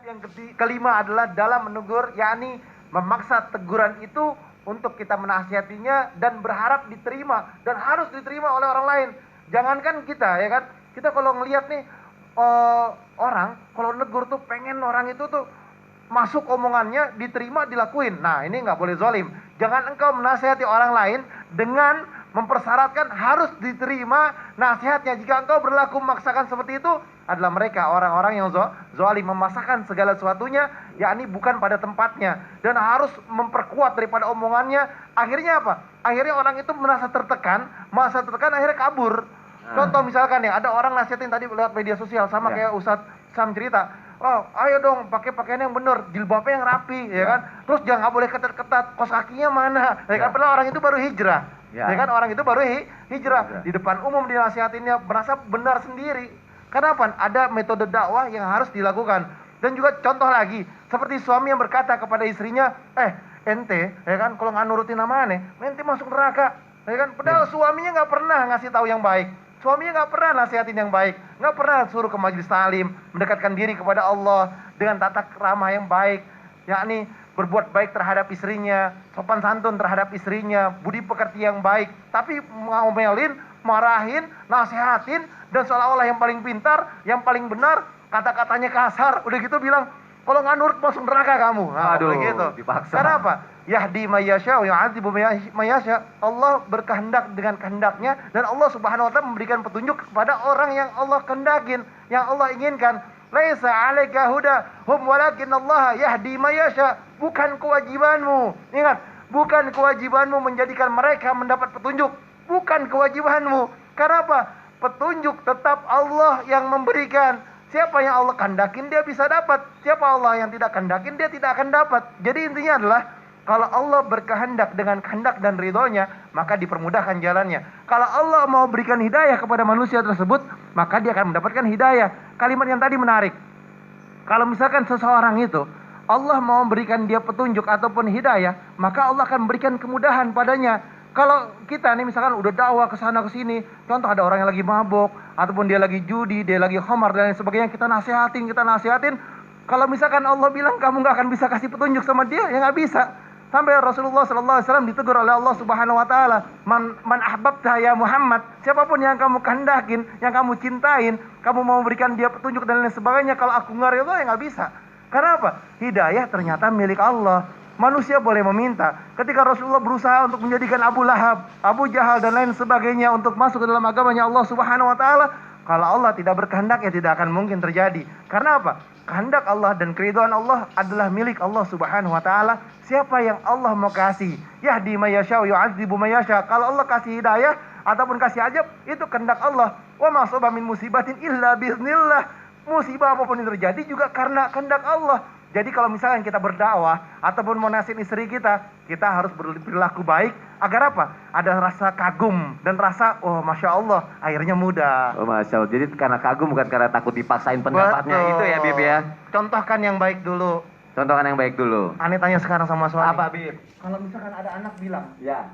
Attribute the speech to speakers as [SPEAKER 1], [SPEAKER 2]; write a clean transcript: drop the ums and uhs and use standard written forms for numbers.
[SPEAKER 1] yang kelima adalah dalam menegur, yakni memaksa teguran itu untuk kita menasihatinya dan berharap diterima dan harus diterima oleh orang lain. Jangankan kita, ya kan? Kita kalau ngelihat nih orang kalau negur tuh pengen orang itu tuh masuk omongannya, diterima, dilakuin. Nah, ini nggak boleh zalim. Jangan engkau menasihati orang lain dengan mempersyaratkan harus diterima nasihatnya. Jika engkau berlaku memaksakan seperti itu, adalah mereka orang-orang yang zalim, memaksakan segala sesuatunya, yakni bukan pada tempatnya, dan harus memperkuat daripada omongannya. Akhirnya apa? Akhirnya orang itu merasa tertekan, akhirnya kabur. Contoh misalkan ya, ada orang nasihatin tadi lewat media sosial, sama kayak Ustadz Sam cerita, oh ayo dong pakai pakaian yang benar, jilbabnya yang rapi, ya kan? Terus jangan, nggak boleh ketat-ketat, kos kakinya mana, ya kan? Padahal orang itu baru hijrah, ya kan? Orang itu baru hijrah, di depan umum dinasihatinnya, merasa benar sendiri. Kenapa? Ada metode dakwah yang harus dilakukan. Dan juga contoh lagi, seperti suami yang berkata kepada istrinya, ente, ya kan, kalau nggak nurutin nama aneh, ente masuk neraka, ya kan? Padahal suaminya nggak pernah ngasih tahu yang baik. Suaminya nggak pernah nasihatin yang baik, nggak pernah suruh ke majelis talim, mendekatkan diri kepada Allah dengan tata krama yang baik, yakni berbuat baik terhadap istrinya, sopan santun terhadap istrinya, budi pekerti yang baik. Tapi ngomelin, marahin, nasihatin, dan seolah-olah yang paling pintar, yang paling benar, kata-katanya kasar, udah gitu bilang, kalau nggak nurut masuk neraka kamu. Nah,
[SPEAKER 2] aduh,
[SPEAKER 1] gitu.
[SPEAKER 2] Dipaksa.
[SPEAKER 1] Kenapa? Yahdi mayyasha wa yu'adzibu mayyasha. Allah berkehendak dengan kehendaknya, dan Allah Subhanahu wa taala memberikan petunjuk kepada orang yang Allah kehendakin, yang Allah inginkan. Laisa 'alaika hudahum walakin Allah yahdi mayyasha. Bukan kewajibanmu. Ingat, bukan kewajibanmu menjadikan mereka mendapat petunjuk. Bukan kewajibanmu. Karena apa? Petunjuk tetap Allah yang memberikan. Siapa yang Allah kehendakin dia bisa dapat. Siapa Allah yang tidak kehendakin dia tidak akan dapat. Jadi intinya adalah, kalau Allah berkehendak dengan kehendak dan ridhonya, maka dipermudahkan jalannya. Kalau Allah mau berikan hidayah kepada manusia tersebut, maka dia akan mendapatkan hidayah. Kalimat yang tadi menarik. Kalau misalkan seseorang itu Allah mau memberikan dia petunjuk ataupun hidayah, maka Allah akan memberikan kemudahan padanya. Kalau kita nih misalkan udah dakwah ke sana ke sini, contoh ada orang yang lagi mabok, ataupun dia lagi judi, dia lagi khamar dan lain sebagainya, kita nasihatin. Kalau misalkan Allah bilang kamu nggak akan bisa kasih petunjuk sama dia, ya nggak bisa. Sampai Rasulullah SAW ditegur oleh Allah Subhanahu Wa Taala, man ahbabta ya Muhammad, siapapun yang kamu kehendakin, yang kamu cintain, kamu mau memberikan dia petunjuk dan lain sebagainya, kalau aku nggak ridho ya nggak bisa. Karena apa? Hidayah ternyata milik Allah. Manusia boleh meminta. Ketika Rasulullah berusaha untuk menjadikan Abu Lahab, Abu Jahal dan lain sebagainya untuk masuk ke dalam agamanya Allah Subhanahu Wa Taala, kalau Allah tidak berkehendak ya tidak akan mungkin terjadi. Karena apa? Kehendak Allah dan keridhaan Allah adalah milik Allah Subhanahu Wa Taala. Siapa yang Allah mau kasih, yahdi mayyasha wa yu'adzibu mayyasha. Kalau Allah kasih hidayah ataupun kasih ajab, itu kehendak Allah. Wa ma asaba min musibatin illa biiznillah. Musibah apapun yang terjadi juga karena kehendak Allah. Jadi kalau misalkan kita berdakwah ataupun mau nasihatin istri kita harus berlaku baik agar apa? Ada rasa kagum dan rasa, oh Masya Allah, akhirnya mudah.
[SPEAKER 2] Oh Masya Allah, jadi karena kagum bukan karena takut dipaksain pendapatnya. Betul. Itu ya Bib ya.
[SPEAKER 1] Contohkan yang baik dulu.
[SPEAKER 2] Contohkan yang baik dulu.
[SPEAKER 1] Aneh tanya sekarang sama suami.
[SPEAKER 2] Apa Bib?
[SPEAKER 1] Kalau misalkan ada anak bilang,
[SPEAKER 2] ya,